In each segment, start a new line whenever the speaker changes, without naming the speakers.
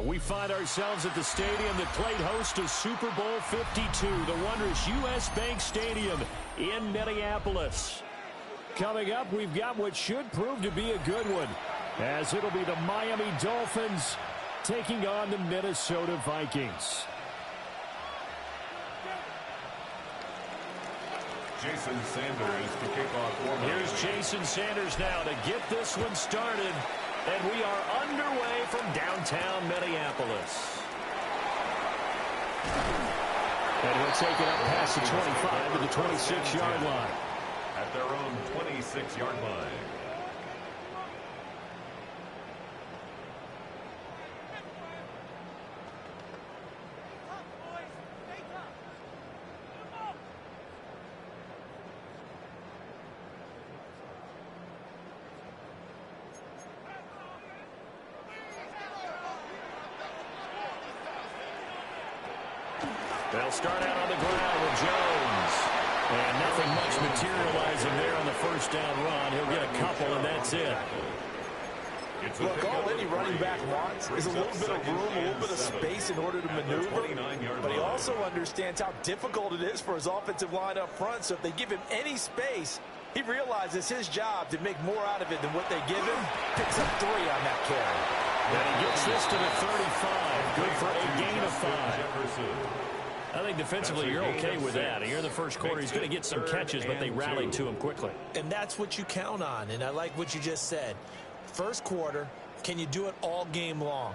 We find ourselves at the stadium that played host to Super Bowl 52, the wondrous U.S. Bank Stadium in Minneapolis. Coming up, we've got what should prove to be a good one, as it'll be the Miami Dolphins taking on the Minnesota Vikings.
Jason Sanders to kick off.
Here's Jason Sanders now to get this one started. And we are underway from downtown Minneapolis. And he'll take it up past the 25 to the 26-yard line.
At their own 26-yard line.
They'll start out on the ground with Jones. And nothing much materializing there on the first down run. He'll get a couple, and that's it.
Look, all any running back wants is a little bit of room, a little bit of space in order to maneuver. But he also understands how difficult it is for his offensive line up front. So if they give him any space, he realizes his job to make more out of it than what they give him. Picks up 3 on that carry.
And he gets this to the 35. Good for a gain of 5. I think defensively you're okay with that. Here in the first quarter, he's going to get some catches, but they rallied to him quickly.
And that's what you count on, and I like what you just said. First quarter, can you do it all game long?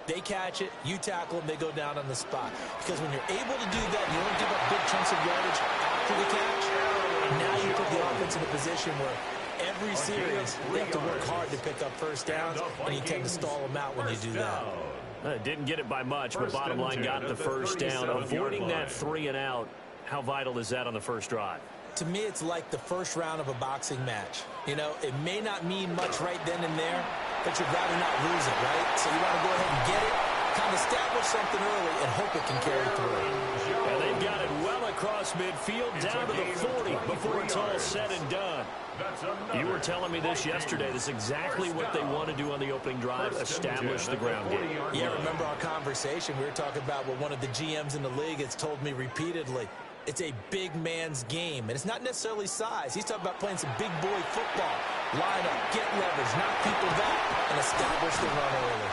They catch it, you tackle them, they go down on the spot. Because when you're able to do that, you don't give up big chunks of yardage after the catch. And now you put the offense in a position where every series they have to work hard to pick up first downs, and you tend to stall them out when you do that.
Didn't get it by much, but bottom line got the first down. Avoiding that 3 and out, how vital is that on the first drive?
To me, it's like the first round of a boxing match. You know, it may not mean much right then and there, but you'd rather not lose it, right? So you want to go ahead and get it, kind of establish something early, and hope it can carry through.
And they've got it well across midfield, down to the 40 before it's all said and done. You were telling me this yesterday. This is exactly what they want to do on the opening drive, establish the ground game.
Yeah, remember our conversation? We were talking about what one of the GMs in the league has told me repeatedly. It's a big man's game, and it's not necessarily size. He's talking about playing some big boy football. Line up, get leverage, knock people back, and establish the run early.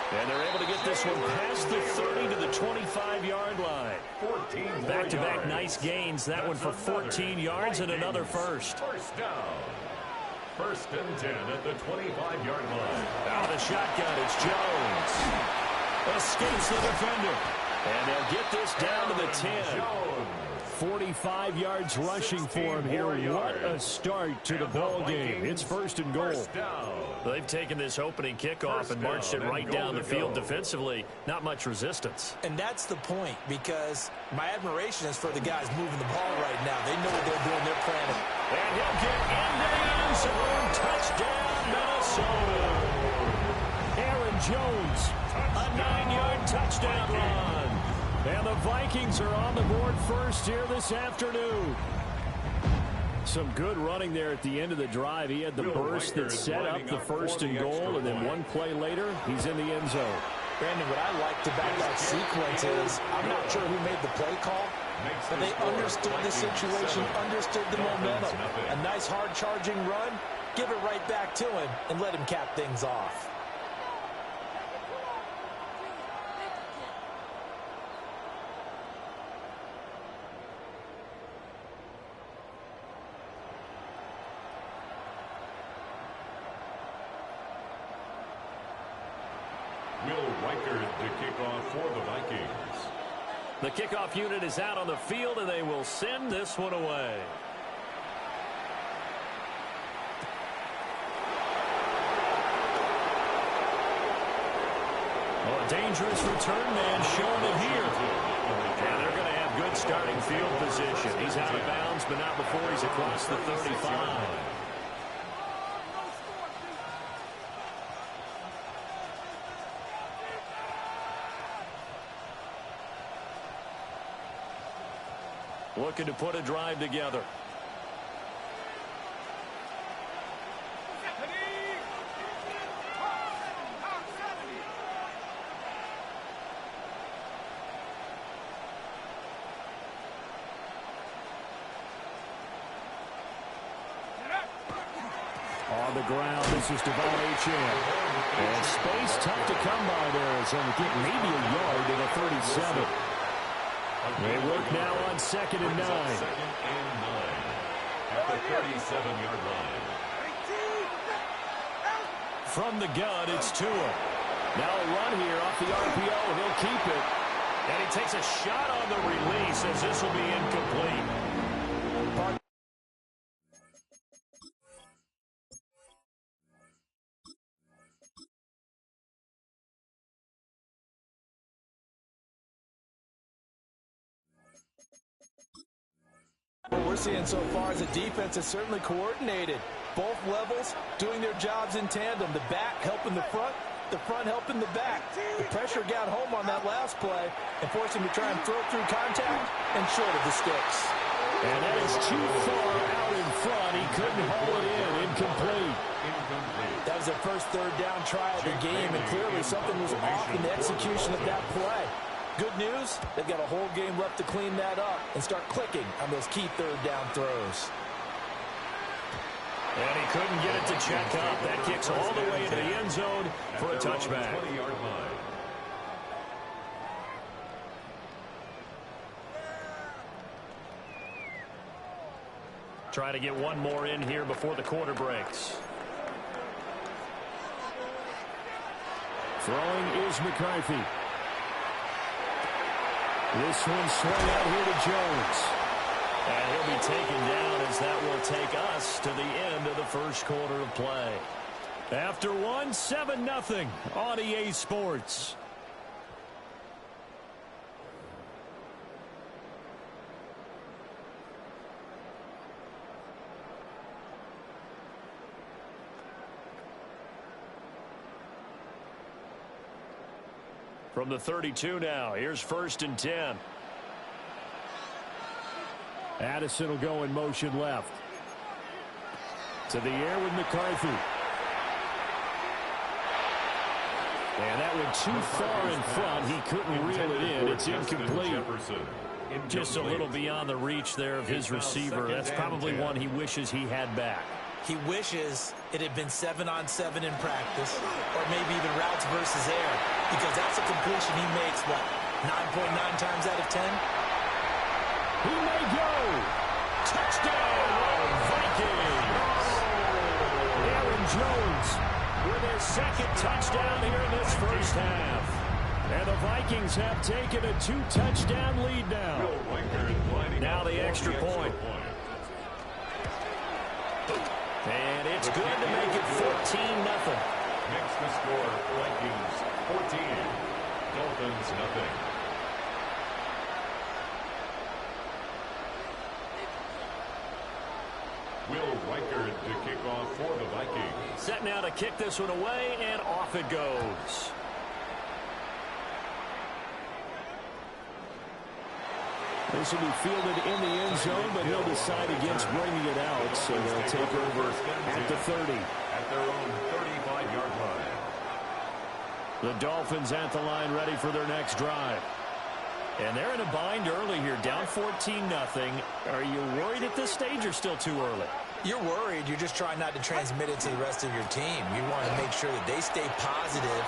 And they're able to get this one past the 30 to the 25-yard line. Back-to-back nice gains. That one for 14 yards and another first.
First down. 1st and 10 at the 25-yard line.
Out of the shotgun, it's Jones. Escapes the defender. And they'll get this down to the 10. 45 yards rushing for him here. What a start to the ball game. It's 1st and goal. They've taken this opening kickoff and marched it right down the field defensively. Not much resistance.
And that's the point, because my admiration is for the guys moving the ball right now. They know what they're doing. They're planning.
And he'll get into the end zone. Touchdown, Minnesota. Aaron Jones, a 9-yard touchdown run. And the Vikings are on the board first here this afternoon. Some good running there at the end of the drive. He had the burst that set up the 1st and goal, and then one play later, he's in the end zone.
Brandon, what I liked about that sequence is, I'm not sure who made the play call, but they understood the situation, understood the momentum. A nice hard-charging run, give it right back to him, and let him cap things off.
To kick off for the Vikings.
The kickoff unit is out on the field, and they will send this one away. Oh, a dangerous return man showing it here. And they're going to have good starting field position. He's out of bounds, but not before he's across the 35. Looking to put a drive together. On the ground, this is Devon Achane. And space tough to come by there. So we get maybe a yard to the 37. They work now on 2nd and 9.
Second and 9 at the 37-yard line.
From the gun, it's Tua. Now a run here off the RPO. He'll keep it. And he takes a shot on the release as this will be incomplete.
What we're seeing so far is the defense is certainly coordinated. Both levels doing their jobs in tandem. The back helping the front helping the back. The pressure got home on that last play and forced him to try and throw through contact and short of the sticks.
And that is too far out in front. He couldn't haul it in. Incomplete.
That was their first third down try of the game, and clearly something was off in the execution of that play. Good news, they've got a whole game left to clean that up and start clicking on those key third down throws.
And he couldn't get it to check up. That kicks all the way into the end zone for a touchback.
20-yard line.
Try to get one more in here before the quarter breaks. Throwing is McCarthy. This one swung out here to Jones. And he'll be taken down as that will take us to the end of the first quarter of play. After one, 7-0 on EA Sports. From the 32 now, here's 1st and 10. Addison will go in motion left. To the air with McCarthy. And that went too far in front. He couldn't reel it in. It's incomplete. Just a little beyond the reach there of his receiver. That's probably one he wishes he had back.
He wishes it had been 7-on-7 in practice, or maybe even routes versus air, because that's a completion he makes, what, 9.9 times out of 10?
He may go. Touchdown, Vikings. Aaron Jones with his second touchdown here in this first half. And the Vikings have taken a 2-touchdown lead now. Now the extra point. And it's good to make it 14-0.
Makes the score Vikings 14, Dolphins nothing. Will Reichard to kick off for the Vikings.
Set now to kick this one away, and off it goes. This will be fielded in the end zone, but he'll decide against bringing it out, so they'll take over at the 30.
At their own 35-yard line.
The Dolphins at the line ready for their next drive. And they're in a bind early here, down 14-0. Are you worried at this stage or still too early?
You're worried. You're just trying not to transmit it to the rest of your team. You want to make sure that they stay positive,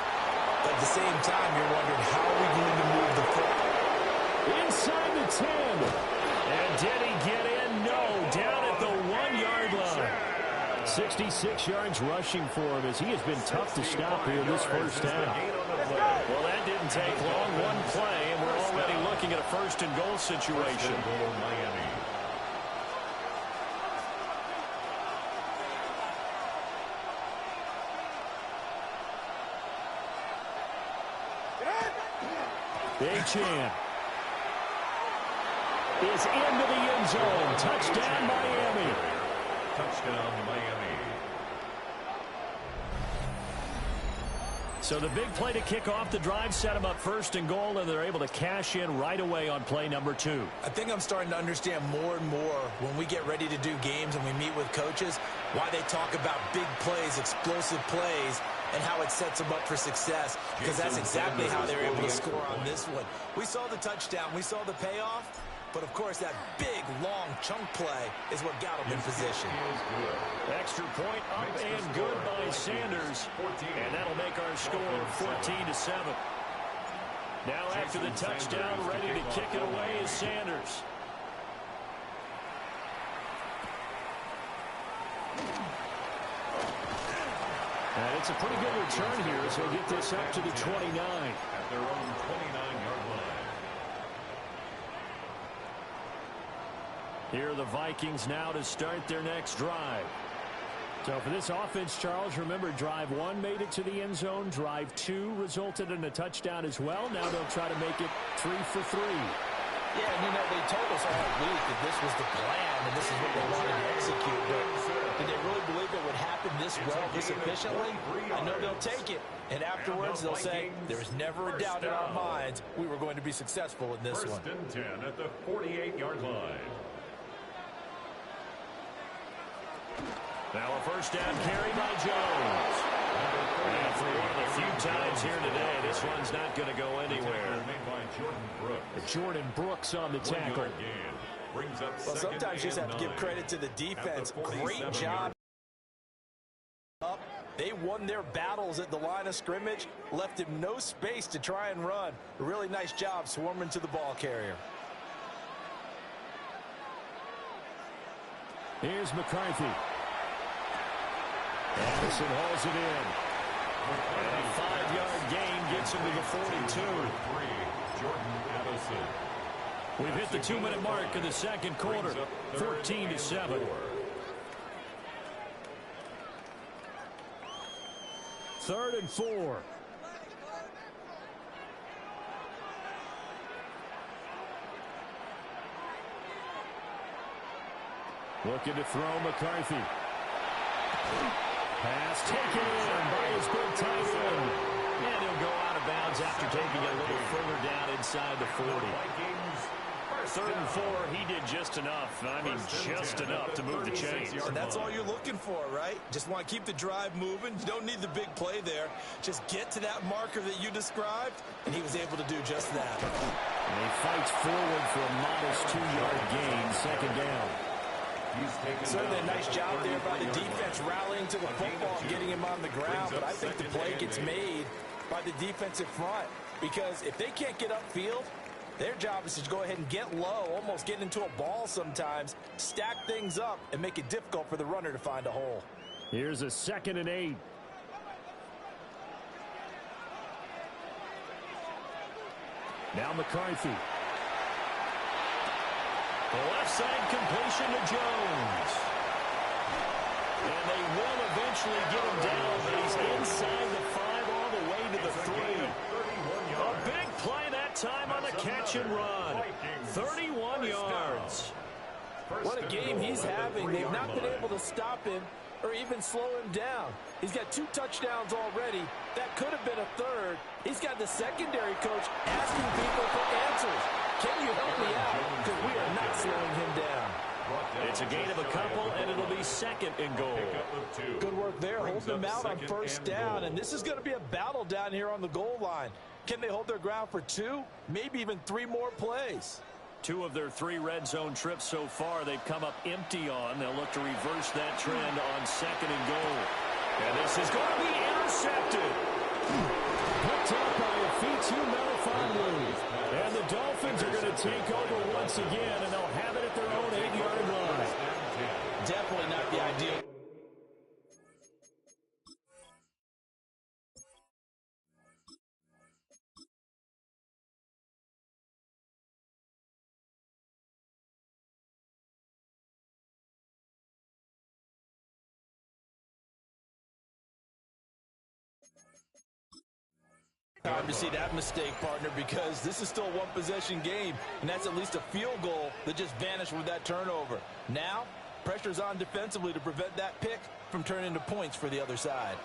but at the same time, you're wondering how are we going to move the football?
Inside the 10. And did he get in? No, down at the 1-yard line. 66 yards rushing for him as he has been tough to stop here in this first half. Well, that didn't take long. One play, and we're already looking at a 1st and goal situation.
Miami.
Achane is into the end zone. Touchdown, Miami.
Touchdown, Miami.
So the big play to kick off the drive set them up 1st and goal, and they're able to cash in right away on play number 2.
I think I'm starting to understand more and more when we get ready to do games and we meet with coaches why they talk about big plays, explosive plays, and how it sets them up for success, because that's exactly how they're able to score on this one. We saw the touchdown. We saw the payoff. But, of course, that big, long chunk play is what got him in position.
Extra point up and good by Sanders. And that'll make our score 14-7. Now after the touchdown, ready to kick it away is Sanders. And it's a pretty good return here as they get this up to the 29.
At their own 29-yard line.
Here are the Vikings now to start their next drive. So for this offense, Charles, remember drive 1 made it to the end zone. Drive 2 resulted in a touchdown as well. Now they'll try to make it 3 for 3.
Yeah, and you know, they told us all week that this was the plan and this is what they wanted to execute. But did they really believe it would happen this well, this efficiently? I know they'll take it. And afterwards, they'll say, there's never a doubt in our minds we were going to be successful in this one.
1st and 10 at the 48-yard line.
Now a first down carry by Jones. And for one of the few times here today, this one's not going to go anywhere. Jordan Brooks on the tackle.
Well, sometimes you just have to give credit to the defense. Great job. They won their battles at the line of scrimmage, left him no space to try and run. A really nice job swarming to the ball carrier.
Here's McCarthy. Anderson hauls it in. And a 5-yard gain gets him to the 42. We've hit the 2-minute mark of the second quarter. 14-7. 3rd and 4. Looking to throw McCarthy. Pass taken in by his big tight end. And he'll go out of bounds after taking it a little further down inside the 40. 3rd and 4, he did just enough. I mean, just enough to move the chains.
And that's all you're looking for, right? Just want to keep the drive moving. You don't need the big play there. Just get to that marker that you described, and he was able to do just that.
And he fights forward for a modest 2-yard gain, 2nd down.
Certainly a nice job there by the defense rallying to the football and getting him on the ground, but I think the play gets made by the defensive front because if they can't get upfield, their job is to go ahead and get low, almost get into a ball sometimes, stack things up, and make it difficult for the runner to find a hole.
Here's a 2nd and 8. Now McCarthy. The left side completion to Jones. And they will eventually get him down, but he's inside the 5 all the way to the 3. A big play that time on the catch and run. 31 yards.
What a game he's having. They've not been able to stop him or even slow him down. He's got 2 touchdowns already. That could have been a 3rd. He's got the secondary coach asking people for answers. Can you help me out? Because we are not slowing him down.
It's a gain of a couple, and it'll be 2nd and goal.
Good work there, holding them out on 1st down. And this is going to be a battle down here on the goal line. Can they hold their ground for 2, maybe even 3 more plays?
2 of their 3 red zone trips so far they've come up empty on. They'll look to reverse that trend on 2nd and goal. And this is going to be intercepted. Picked up by a Fitu Melifonwu. And the Dolphins are going to take over once again, and they'll have it at their own 8-yard line.
Definitely not the ideal. Time to see that mistake, partner, because this is still a one-possession game, and that's at least a field goal that just vanished with that turnover. Now, pressure's on defensively to prevent that pick from turning into points for the other side.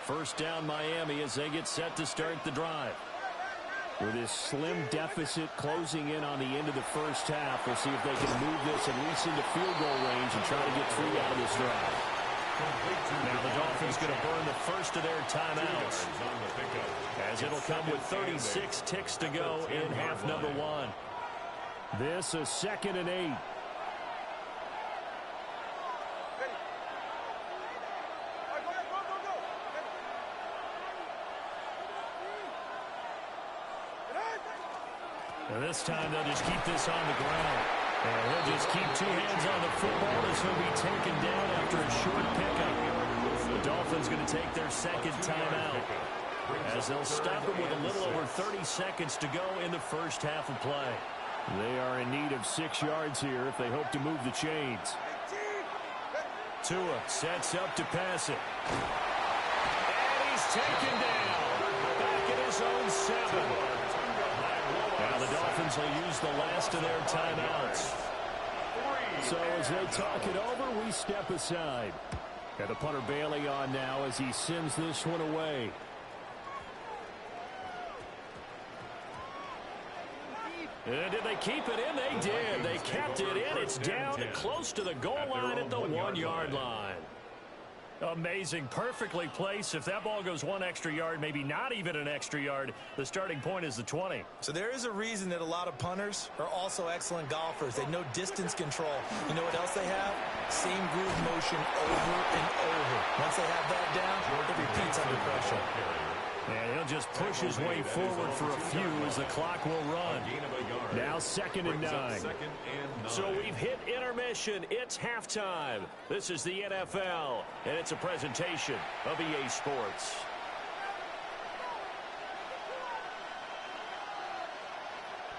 1st down Miami as they get set to start the drive. With this slim deficit closing in on the end of the 1st half, we'll see if they can move this at least into field goal range and try to get 3 out of this drive. Now the Dolphins going to burn the first of their timeouts, as it'll come with 36 ticks to go in half number 1. This is 2nd and 8. And this time they'll just keep this on the ground. And he'll just keep 2 hands on the football as he'll be taken down after a short pickup. The Dolphins going to take their 2nd timeout as they'll stop him with a little over 30 seconds to go in the first half of play. They are in need of 6 yards here if they hope to move the chains. Tua sets up to pass it. And he's taken down back at his own 7. Now the Dolphins will use the last of their timeouts. So as they talk it over, we step aside. And the punter Bailey on now as he sends this one away. And did they keep it in? They did. They kept it in. It's down close to the goal line at the 1-yard line. Amazing. Perfectly placed. If that ball goes 1 extra yard, maybe not even an extra yard, the starting point is the 20.
So there is a reason that a lot of punters are also excellent golfers. They know distance control. You know what else they have? Same groove motion over and over. Once they have that down, it repeats under pressure.
And he'll just push his way forward for a few as the clock will run. Now 2nd and 9. So we've hit intermission. It's halftime. This is the NFL, and it's a presentation of EA Sports.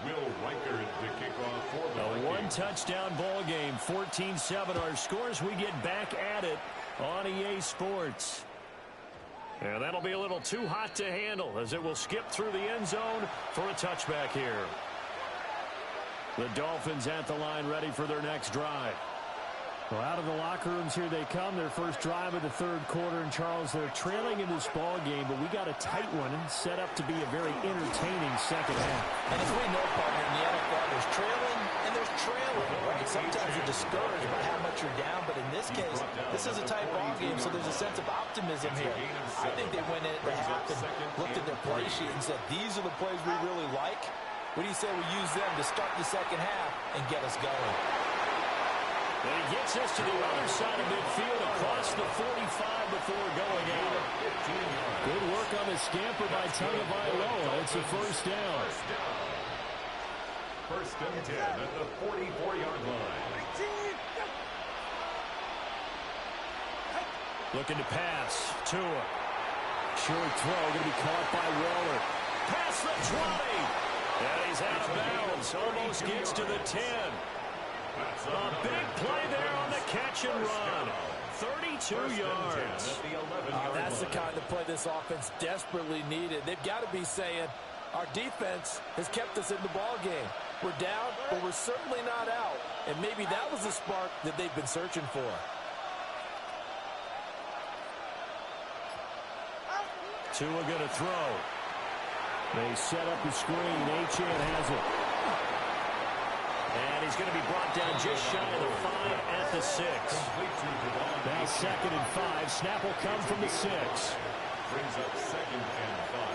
Will Riker to kick off for the
A 1-touchdown ball game, 14-7 our scores. We get back at it on EA Sports. And that'll be a little too hot to handle as it will skip through the end zone for a touchback here. The Dolphins at the line ready for their next drive. Well, out of the locker rooms here they come. Their first drive of the 3rd quarter. And, Charles, they're trailing in this ball game, but we got a tight one and set up to be a very entertaining second half.
And as we know, partner, in the NFL, there's trailing and there's trailing, right? Sometimes you're discouraged by how much you're down, but in this case, this is a tight ball game, so there's a sense of optimism here. I think they went in at the half and looked at their play sheet and said, these are the plays we really like. What do you say we use them to start the second half and get us going?
And he gets us to the other side of midfield across the 45 before going out. Good work on the scamper by Tagovailoa. It's a first down.
1st and 10 at the 44-yard line.
Looking to pass. Tua. Short throw going to be caught by Waller. Past the 20. And he's out of bounds. Almost gets to the 10. A big play there on the catch and run. 32 yards.
That's the kind of play this offense desperately needed. They've got to be saying, our defense has kept us in the ball game. We're down, but we're certainly not out. And maybe that was the spark that they've been searching for.
Tua going to throw. They set up the screen. Achane has it. And he's going to be brought down just shy of the 5 at the 6. Now 2nd and 5. Snap will come from the 6.
Brings up 2nd and 5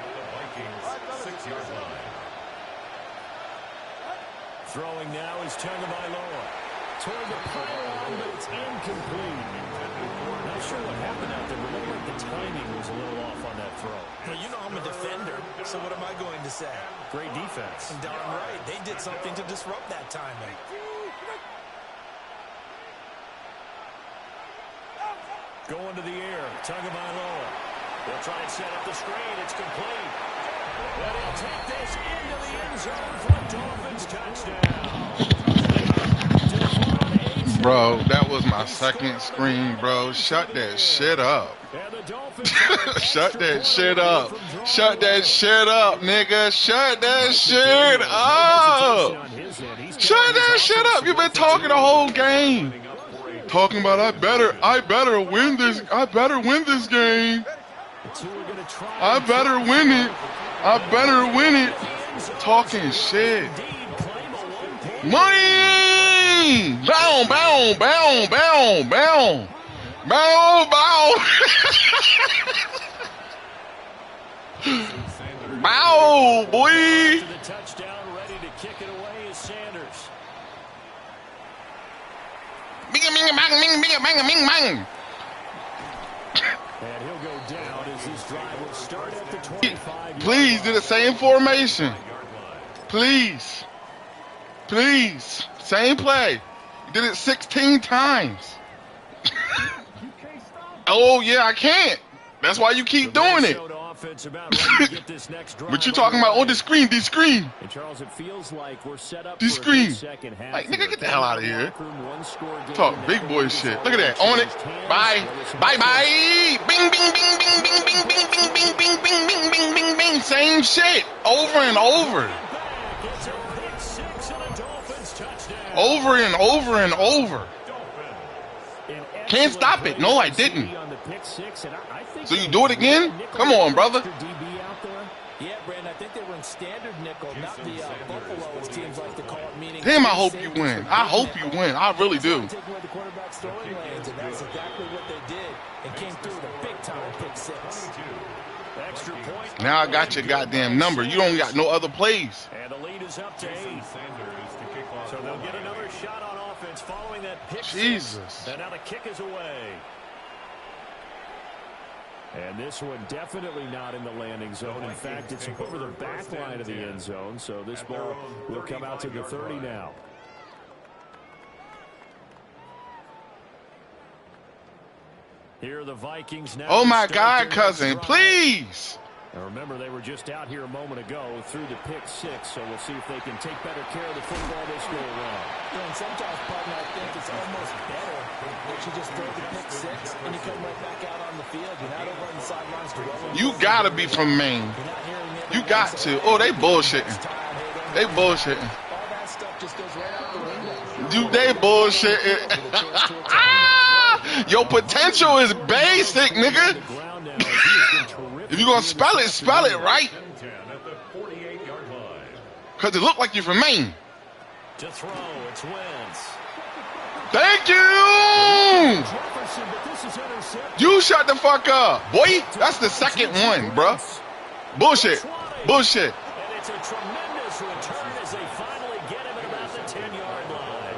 at the Vikings 6-yard line.
Throwing now is Tagovailoa. Toward the pylon, but it's incomplete. Not sure what happened out there, but looked like the timing was a little off on that throw.
Well, you know I'm a defender, so what am I going to say?
Great defense.
Darn right. They did something to disrupt that timing.
Going to the air. Tagovailoa. They'll try and set up the screen. It's complete. And he'll take this into the end zone for a Dolphins touchdown.
Bro, that was my 2nd screen, bro. Shut that shit up. Shut that shit up. Shut that shit up, nigga. Shut that shit up. Shut that shit up. You've been talking the whole game. Talking about I better win this game. I better win it. I better win it. Talking shit. Money! Bow, bow, bow, bow, bow. Bow, bow. Bow, boy.
To the touchdown, ready to kick it away is Sanders.
Bing, bing, bang, bing, bing, bang, bing, bang.
And he'll go down as this drive will start at the 25.
Please do the same formation. Please. Please. Same play. You did it 16 times. Oh, yeah, I can't. That's why you keep doing it. But you're talking about, oh, the screen.
And Charles, it feels like we're set up
the
for
screen.
a second half.
Like, nigga, get the hell out of here. Talk big boy shit. Look at that. On it. Bye. Bye. Bing, bing, bing, bing, bing, bing, bing, bing, bing, bing, bing, bing, bing, bing, bing. Same shit. Over and over. Over and over and over. Can't stop it. No, I didn't. So you do it again? Come on, brother.
Yeah, Brandon, I think they run standard nickel, not the Buffalo, as teams like to call it, meaning...
Damn, I hope you win. I hope you win. I really do.
Taking away the quarterback's throwing lanes, and that's exactly what they did. And came through with a big-time pick six.
Extra point.
Now I got your goddamn number. You don't got no other plays.
And the lead is up to 8. So they'll get another shot on offense following that pick
Jesus.
six. And now the kick is away. And this one definitely not in the landing zone. In fact, it's over the back line of the end zone. So this ball will come out to the 30 now. Here are the Vikings now.
Oh, my God, cousin. Please.
Now remember, they were just out here a moment ago through the pick six, so we'll see if they can take better care of the football this go around.
Yeah, and sometimes, partner, I think it's almost better that you just throw the pick six and you come right back out on the field. You're not over on the sidelines dwelling.
You got to be from Maine. You got to. Oh, they bullshitting. They bullshitting.
All that stuff just goes right out the window.
Dude, they bullshitting. Your potential is basic, nigga. If you're going to spell it right. Because it looked like you're from Maine.
To throw, it's Wentz.
Thank you. You shut the fuck up. Boy, that's the second one, bruh. Bullshit. Bullshit.
And it's a tremendous return as they finally get him at about the 10-yard line.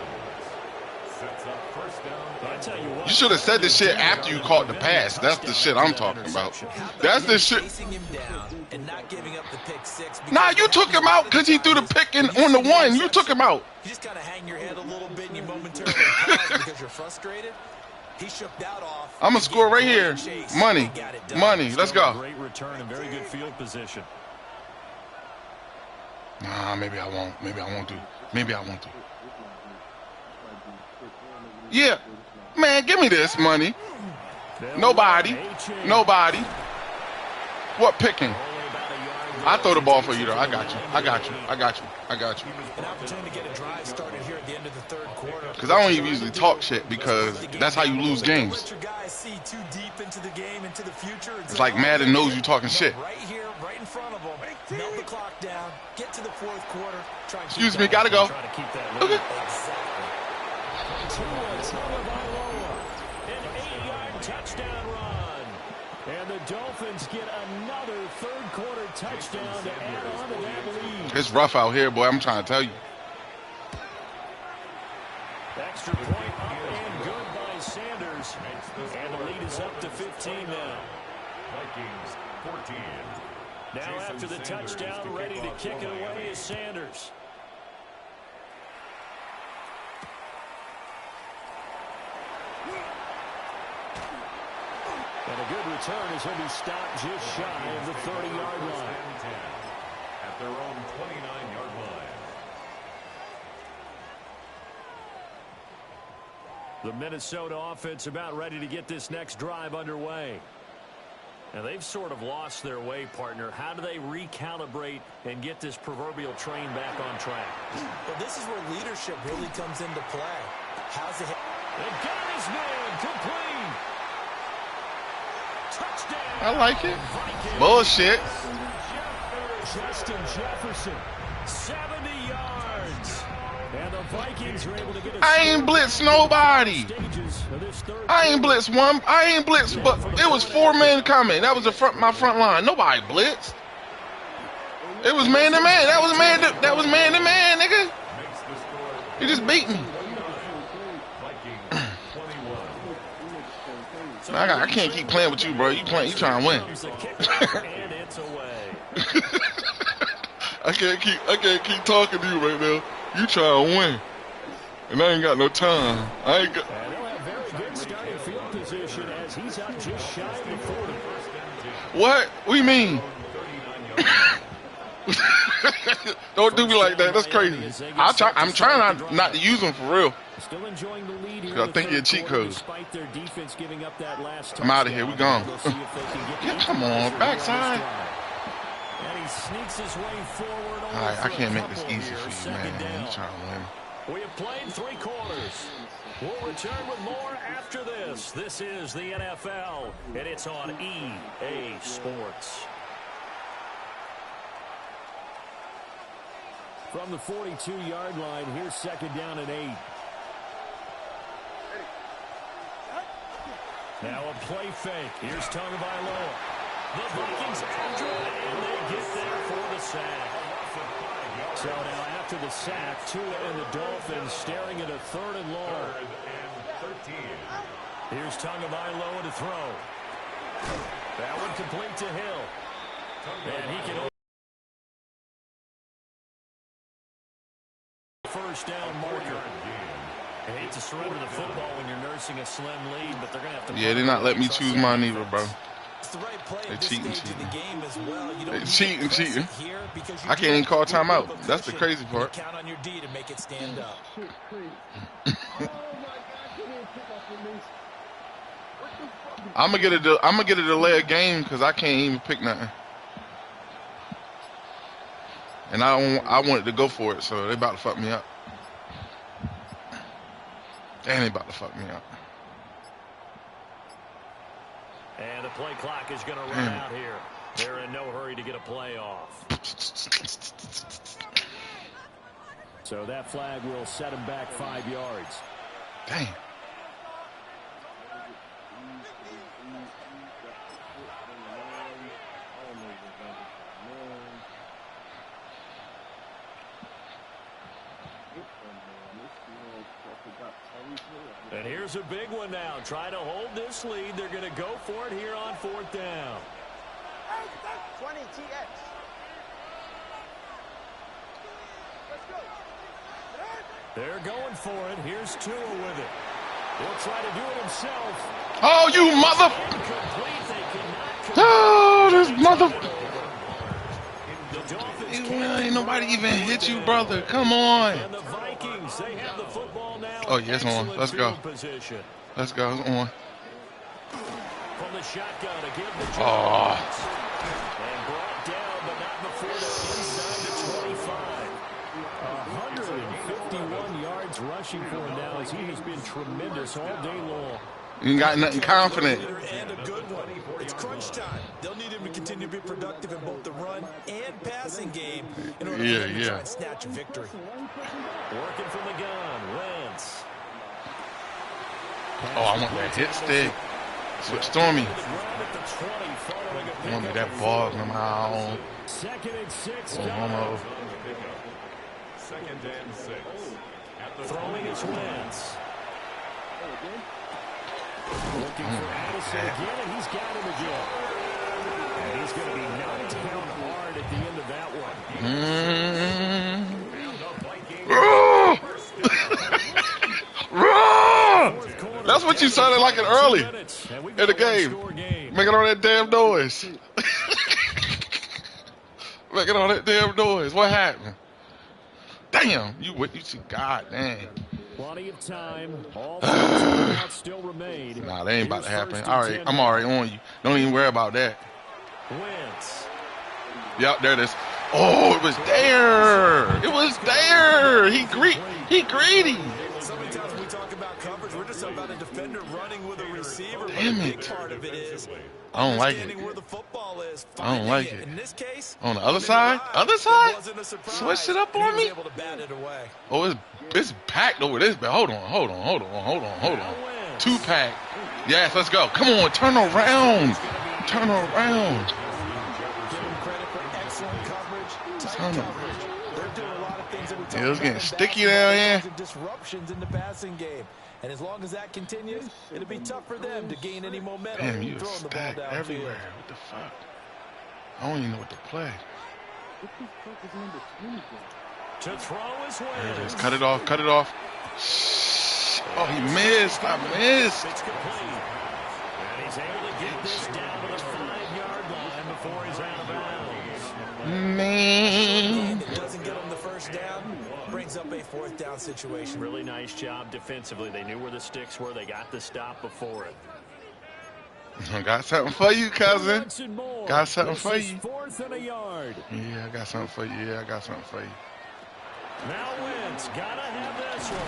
Sets up first down.
I tell you what,
You should have said this shit after you caught the pass. That's the shit I'm talking about. That's the shit.
Chasing him down and not giving up the pick six.
Nah, you took him out because he threw the pick in on the one. You took him out.
You just kind of hang your head a little bit and you momentarily pause because you're frustrated. He shook that off.
I'm going to score right here. Money. Money. Let's go.
great return and very good field position.
Nah, maybe I won't. Maybe I won't do. Maybe I won't do. Yeah. Man, give me this money. Nobody. Nobody. What picking? I throw the ball for you, though. I got you. I got you. I got you. I got you.
An opportunity to get a drive started here at the end of the third quarter.
Because I don't even usually talk shit because that's how you lose games.
Let your guys see too deep into the game, into the future.
It's like Madden knows you talking shit.
Right here, right in front of them. Melt the clock down. Get to the fourth quarter. Try and
Excuse
keep
me,
that
gotta go.
Try to keep that
Okay.
lead.
Exactly.
An 8-yard touchdown run. And the Dolphins get another third-quarter touchdown to add on to that lead.
It's rough out here, boy. I'm trying to tell you.
Extra point up and good by Sanders. And the lead is up to 15 now.
Vikings 14.
Now after the touchdown, ready to kick it away is Sanders. And a good return as he'll be stopped just shy of the 30-yard line.
At their own 29-yard line.
The Minnesota offense about ready to get this next drive underway. And they've sort of lost their way, partner. How do they recalibrate and get this proverbial train back on track?
Well, this is where leadership really comes into play. How's it?
They've got his man complete. Touchdown.
I like it. Bullshit.
Justin Jefferson, 70 yards. And the Vikings are able to get a
I ain't blitz nobody. I ain't blitz one. I ain't blitz, but it was 4 men coming. That was my front line. Nobody blitzed. It was man to man. That was man to man, nigga. You just beat me. I can't keep playing with you, bro. You trying to win. I can't keep talking to you right now. You trying to win, and I ain't got no time. I ain't got.
And they'll have very good starting field position as he's up just shy of the 40.
What? What do you mean? Don't do me like that. That's crazy. I'm trying not to use them for real.
Still enjoying the lead here.
I think you're a cheat code.
Despite their defense giving up that last
I'm out of here. We gone. Come on, backside.
And he sneaks his way forward.
All right, I can't make this easy for you, man. You trying to win?
We have played 3 quarters. We'll return with more after this. This is the NFL, and it's on EA Sports. From the 42-yard line, here's 2nd down and 8. Now a play fake. Here's Tagovailoa. The Vikings after it, and they get there for the sack. So now after the sack, Tua and the Dolphins staring at a 3rd and long. Here's Tagovailoa to throw. That one complete to Hill. And he can first down marker. I hate to surrender the football when you're nursing a slim lead, but they're going to have to...
Yeah, they're not letting me choose mine either, bro.
It's the right play
They
at this
cheating.
stage of the game as well. You don't
They
need to
cheating.
press it here because you
I can't even call timeout. That's the crazy part.
Count on your D to make it stand up.
I'm gonna get a delay of game because I can't even pick nothing. And I wanted to go for it, so they about to fuck me up. And they about to fuck me up.
And the play clock is going to run out here. They're in no hurry to get a play off. So that flag will set him back 5 yards.
Damn.
And here's a big one now. Try to hold this lead. They're going to go for it here on 4th down.
20 TX.
They're going for it. Here's Tua with it. He'll try to do it himself.
Oh, you mother!
Incomplete. They cannot
Oh, this mother!
The Dolphins
Ain't nobody even hit you, brother. Come on.
and the Vikings, they have the football now.
Oh, yeah, it's on.
Excellent
Let's go.
field position.
Let's go. It's on.
From the shotgun to give the Giants.
Oh.
And brought down, but not before they're inside the 25. 151 yards rushing for him now as he has been tremendous all day long.
You ain't got nothing confident.
And a good one. It's crunch time. They'll need him to continue to be productive in both the run and passing game in order for them to try and snatch a victory.
Working from the gun, Wentz.
Oh, I want that hit stick. Switch to me. I want me that ball somehow.
2nd and 6.
Almost.
2nd and 6. At the
Throwing is Wentz. Looking for Addison again, and he's got him again. And he's going to be knocked down hard at the end of that one.
That's what you sounded like it early in the game. Making all that damn noise. Making all that damn noise. What happened? Damn, you God damn.
Plenty of time. All timeouts still remain.
Nah, that ain't about to happen. All right, I'm already on you. Don't even worry about that.
Wentz.
Yep, there it is. Oh, it was there. It was there. He greedy.
So many times when we talk about coverage, we're just about a defender running with a receiver.
Damn
but a
it.
big part of it is
I don't like it.
understanding where the football is.
I don't like
Finding
it.
In this case,
On the other
he
side?
arrived.
Other
It
side?
wasn't a surprise.
Switch it up
And
on
he was
me?
able to bat it away.
Oh, it's packed over this. But hold on. 2-pack. Yes, let's go. Come on, turn around. Turn around.
Give him credit for excellent coverage, tight coverage. They're doing a lot of things that we talk
It was
about
getting
in
sticky
basketball,
down here.
there's disruptions in the passing game. And as long as that continues, it'll be tough for them to gain any momentum
Damn, you
throwing the ball
stacked
downfield.
everywhere. What the fuck? I don't even know what to play.
To throw as well.
There it is. Cut it off. Cut it off. Oh, he missed. I missed.
It's complete. And he's able to get this down to the 5-yard line before he's out of bounds.
Man.
That doesn't get them the first down, brings up a 4th down situation.
Really nice job defensively. They knew where the sticks were. They got the stop before it.
I got something for you, cousin. Got something for you.
4th and a yard.
Yeah, I got something for you. Yeah, I got something for you.
Now Wentz gotta have this one.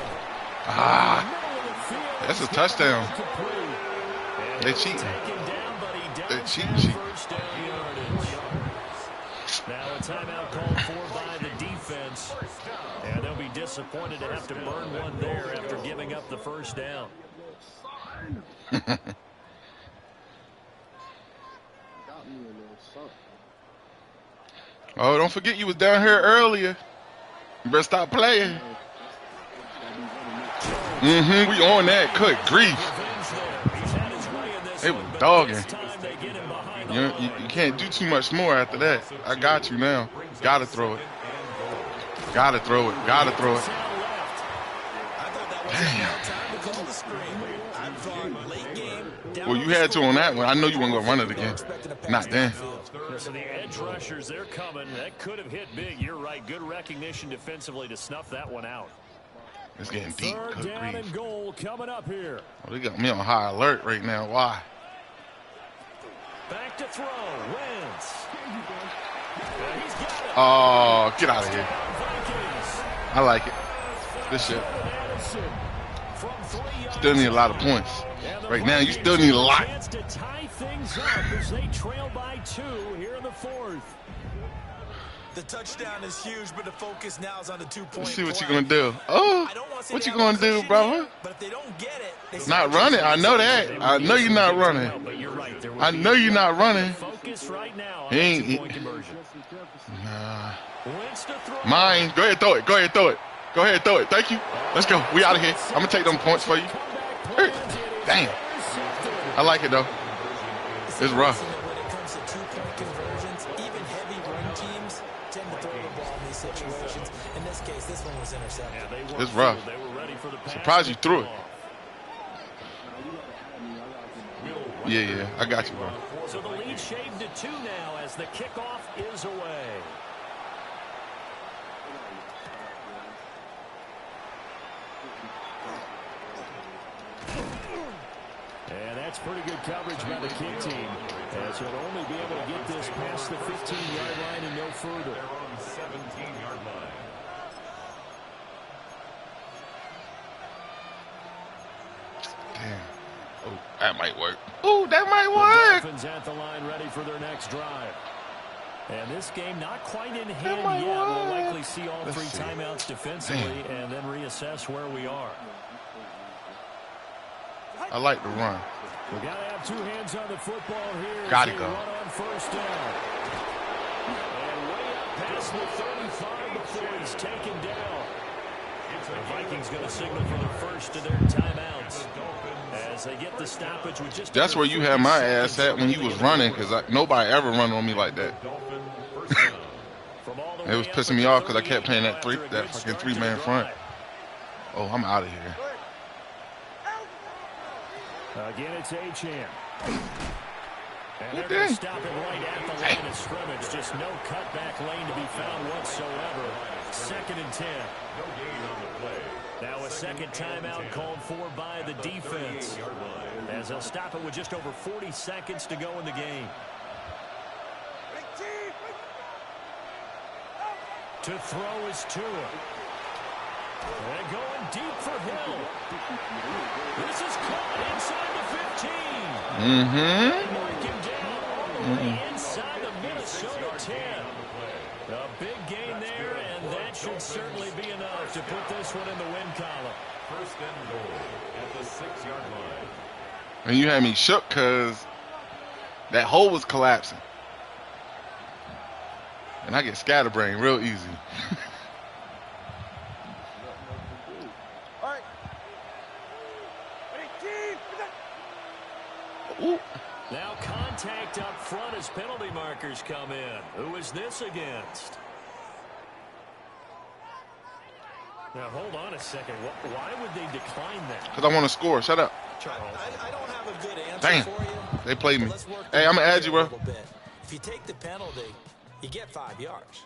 Ah, that's a touchdown. They cheating. They cheating.
First down yardage. Now a timeout called for by the defense. And they'll be disappointed to have to burn one there after giving up the first down.
Oh, don't forget you was down here earlier. You better stop playing. We on that. Good grief. They was dogging. You can't do too much more after that. I got you now. Gotta throw it. Gotta throw it. Gotta throw it. Damn. Well, you had to on that one. I know you weren't going to run it again. Not then.
So the edge rushers, they're coming. That could have hit big. You're right. Good recognition defensively to snuff that one out.
It's getting deep.
Third down and goal coming up here.
Oh, they got me on high alert right now. Why?
Back to throw. Wentz.
Oh, get out of here. I like it. This shit. Still need a lot of points. Right now, you still need a lot.
To tie things up as they trail by 2 here in the 4th.
The touchdown is huge, but the focus now is on the 2-point
Let's see what
play.
you're going to do. Oh, what you going to do, brother?
But if they don't get it,
not running. I know that. I know you're not running. I know you're not running.
Focus right now on
He ain't.
2-point conversion.
Nah.
Wentz to throw.
Mine. Go ahead, throw it. Go ahead, throw it. Go ahead, throw it. Thank you. Let's go. We out of here. I'm going to take them points for you. Damn. I like it, though. It's rough.
When it comes to 2-point conversions, even heavy run teams tend to throw the ball in these situations. In this case, this one was intercepted.
It's rough. Surprised you threw it. Yeah, I got you, bro.
So the lead shaved to 2 now as the kickoff is away. And that's pretty good coverage by the kick team, as he'll only be able to get this past the 15-yard line and no further.
They're on the 17-yard line.
Damn. Oh, that might work. Oh, that might work.
The Dolphins at the line ready for their next drive. And this game not quite in hand
might
yet. We'll
work.
likely see all
Let's
3
see.
timeouts defensively and then reassess where we are.
I like the run.
We got to have 2 hands on the football here.
Gotta
as
go.
they run on first down. And way up past the 35 before he's taken down. The Vikings going to signal for the first of their timeouts as they get the stoppage with just.
That's where you had my ass at when you was running, because nobody ever run on me like that. It was pissing me off because I kept playing that fucking 3-man front. Oh, I'm out of here.
Again, it's Achane. And
What
they're going to
the?
stop it right at the line of scrimmage. Just no cutback lane to be found whatsoever. 2nd and 10.
No gain on the play.
Now a second timeout called for by the defense, as they'll stop it with just over 40 seconds to go in the game. To throw is Tua. And going deep for Hill. This is caught inside the 15. Mark him down all the way inside the Minnesota 10. A big gain there, and that should certainly be enough to put this one in the win column.
First and goal at the 6-yard line.
And you had me shook because that hole was collapsing. And I get scatterbrained real easy. Ooh.
Now contact up front as penalty markers come in. Who is this against? Now, hold on a second. Why would they decline that?
Because I want to score. Shut up.
I don't have a good answer
Damn.
for you.
They played me.
Let's work
Hey, I'm going to add you, bro.
If you take the penalty, you get 5 yards.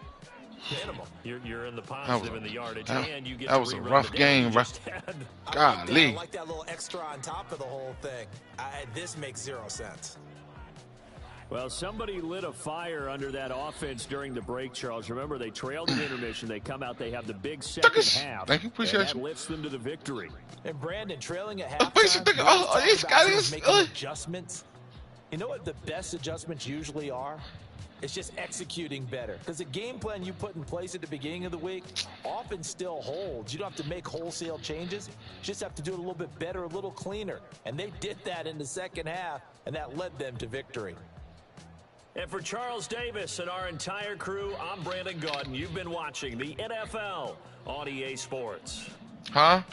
Minimum.
You're in the positive in the yardage, and you get
that was a rough game, bro. Golly.
I like that little extra on top of the whole thing. This makes 0 sense.
Well, somebody lit a fire under that offense during the break, Charles. Remember, they trailed in intermission. They come out. They have the big second half.
Thank you. Appreciate
and that
you.
lifts them to the victory.
And Brandon, trailing at halftime, making adjustments. You know what the best adjustments usually are? It's just executing better. Because the game plan you put in place at the beginning of the week often still holds. You don't have to make wholesale changes. You just have to do it a little bit better, a little cleaner. And they did that in the second half, and that led them to victory.
And for Charles Davis and our entire crew, I'm Brandon Gaudin. You've been watching the NFL on EA Sports.
Huh?